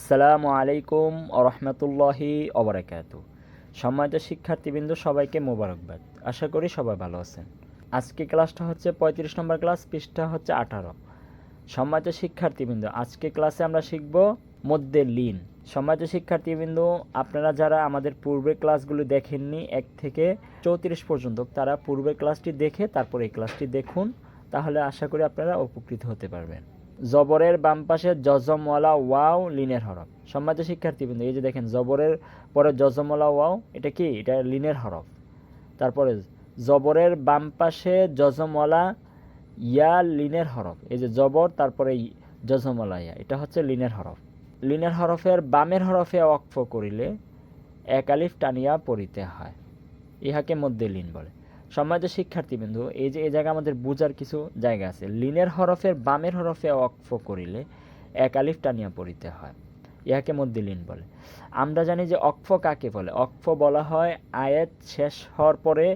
আসসালামু আলাইকুম রহমতুল্লাহি ওবারাকাতু। সম্মানিত শিক্ষার্থীবৃন্দ, সবাইকে মোবারকবাদ। আশা করি সবাই ভালো আছেন। আজকে ক্লাসটা হচ্ছে 35 নম্বর ক্লাস, পৃষ্ঠা হচ্ছে 18। সম্মানিত শিক্ষার্থীবৃন্দ, আজকে ক্লাসে আমরা শিখব মধ্যে লিন। সম্মানিত শিক্ষার্থীবৃন্দ, আপনারা যারা আমাদের পূর্বের ক্লাসগুলো দেখেননি 1 থেকে 34 পর্যন্ত, তারা পূর্বের ক্লাসটি দেখে তারপর এই ক্লাসটি দেখুন, তাহলে আশা করি আপনারা উপকৃত হতে পারবেন। জবরের বাম পাশে জজমওয়ালা ওয়াও লিনের হরফ। সম্মানিত শিক্ষার্থীবৃন্দ, এই যে দেখেন জবরের পরে জজমওয়ালা ওয়াও, এটা কি? এটা লিনের হরফ। তারপরে জবরের বাম পাশে জজমওয়ালা ইয়া লিনের হরফ। এই যে জবর তারপরে জজমওয়ালা ইয়া, এটা হচ্ছে লিনের হরফ। লিনের হরফের বামের হরফে ওয়াকফ করিলে এক আলিফ টানিয়া পড়িতে হয়, ইহাকে মধ্যে লিন বলে। সম্মানিত শিক্ষার্থীবৃন্দ, এই যে এই জায়গায় আমাদের বোঝার কিছু জায়গা আছে। লিনের হরফের বামের হরফে ওয়াকফ করিলে এক আলিফ টানিয়া পড়িতে হয়, ইহাকে মধ্যে লিন বলে। আমরা জানি যে অক্ফ কাকে বলে। অক্ফ বলা হয় আয়াত শেষ হওয়ার পরে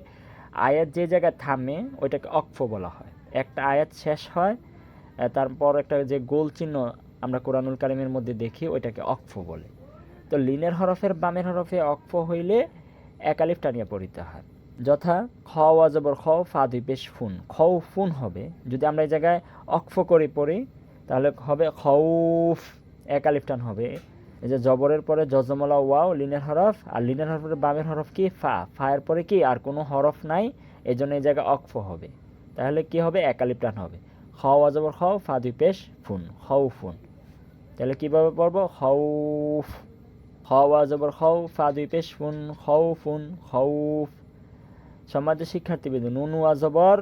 আয়াত যে জায়গায় থামে ওইটাকে অক্ফ বলা হয়। একটা আয়াত শেষ হয়, তারপর একটা যে গোল চিহ্ন আমরা কোরআনুল কারিমের মধ্যে দেখি, ওইটাকে অক্ফ বলে। তো লিনের হরফের বামের হরফে অক্ফ হইলে এক আলিফ টানিয়া পড়িতে হয়। যথা খ ওয়া জবর খ, ফা দুই পেশ ফুন, খৌ ফুন হবে। যদি আমরা এই জায়গায় অক্ফ করে পড়ি তাহলে হবে খৌফ, এক আলিফ টান হবে। এই যে জবরের পরে জজমলা ওয়াও লিনের হরফ, আর লিনের হরফের বামের হরফ কি? ফা। ফায়ের পরে কি আর কোনো হরফ নাই, এই জন্য এই জায়গায় অক্ফ হবে। তাহলে কি হবে? এক আলিফ টান হবে। খ ওয়া জবর খ, ফা দুই পেশ ফুন, খৌ ফুন। তাহলে কীভাবে পড়বো? খৌফ। খ ওয়া জবর খ, ফা দুই পেশ ফুন, খৌ ফুন, খৌফ। সম্মানিত শিক্ষার্থীবৃন্দ, নুন ওয়া জবর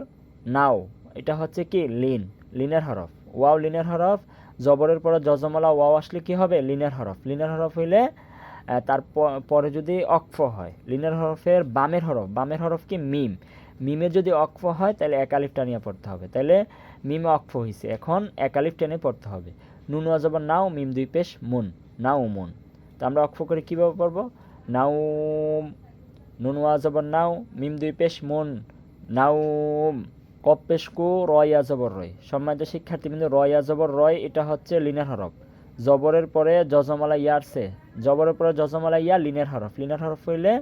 নাও, এটা হচ্ছে কি? লিন, লিনের হরফ। ওয়াও লিনের হরফ, জবরের পরে জজমলা ওয়াও আসলে কি হবে? লিনের হরফ। লিনের হরফ হইলে তারপরে যদি অক্ফ হয়, লিনের হরফের বামের হরফ, বামের হরফ কি? মিম। মিমে যদি অক্ফ হয় তাহলে এক আলিফ টানিয়ে পড়তে হবে। তাহলে মিমে অক্ফ হয়েছে, এখন এক আলিফ টেনে পড়তে হবে। নুন ওয়া জবর নাও, মিম দুই পেশ মুন, নাও মুন। তো আমরা অক্ফ করে কীভাবে পড়বো? নাও, নুন ওয়া জবর নাও, মিম দুই পেশ মুন, নাউম। কপ পেশ কু, রয় আ জবর রয়। সম্মানিত শিক্ষার্থীবৃন্দ, রয় আ জবর রয়, এটা হচ্ছে লিনের হরফ। জবরের পরে জজমালা ইয়া আসছে, জবরের পরে জজমালা ইয়া লিনের হরফ। লিনের হরফ হইলে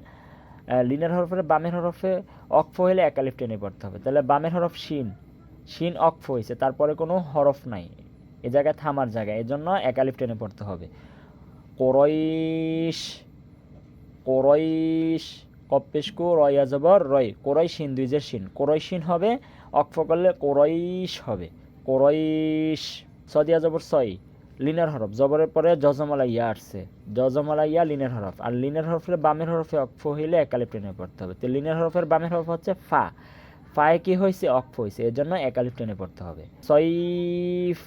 লিনের হরফের বামের হরফে অক্ফ হইলে এক আলিফ টেনে পড়তে হবে। তাহলে বামের হরফ শিন, শিন অক্ফ হয়েছে, তারপরে কোনো হরফ নাই, এ জায়গায় থামার জায়গায়, এই জন্য এক আলিফ টেনে পড়তে হবে। কোরইশ, কোরইশ। কপ্পেশকু রয়া জবর রয়, কোরই শিন দুই জের শিন, কোরই শিন হবে। অক্ফ করলে কোরইশ হবে, কোরইশ। সদিয়া জবর সই, লিনের হরফ। জবরের পরে জজমালা ইয়া আসছে, জজমালা ইয়া লিনের হরফ, আর লিনের হরফের বামের হরফে অক্ফ হইলে এক আলিফ টেনে পড়তে হবে। তো লিনের হরফের বামের হরফ হচ্ছে ফা, ফায়ে কি হয়েছে? অক্ফ হয়েছে, এর জন্য এক আলিফ টেনে পড়তে হবে। সইফ,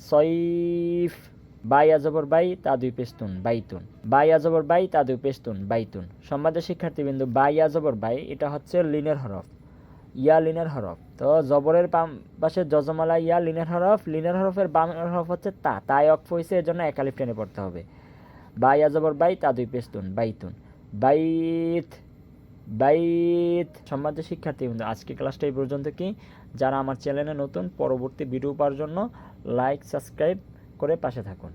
সইফ। বাই আজবর বাই, তা দুই পেস্তুন, বাইতুন। বাই আজবর বাই, তা দুই পেস্তুন, বাইতুন। সম্মানিত শিক্ষার্থীবৃন্দ, বাই আজবর বাই, এটা হচ্ছে লিনের হরফ, ইয়া লিনের হরফ। তো জবরের পাশে জজমালা ইয়া লিনের হরফ, লিনের হরফের বামের হরফ হচ্ছে তা, তাই অক্ফ হয়েছে, এর জন্য এক আলিফ টেনে পড়তে হবে। বাই আজবর বাই, তা দুই পেস্তুন, বাইতুন, বাইত, বাইত। সম্মানিত শিক্ষার্থীবৃন্দ, আজকে ক্লাসটা এই পর্যন্ত। কি যারা আমার চ্যানেলে নতুন, পরবর্তী ভিডিও পাওয়ার জন্য লাইক সাবস্ক্রাইব করে পাশে থাকুন।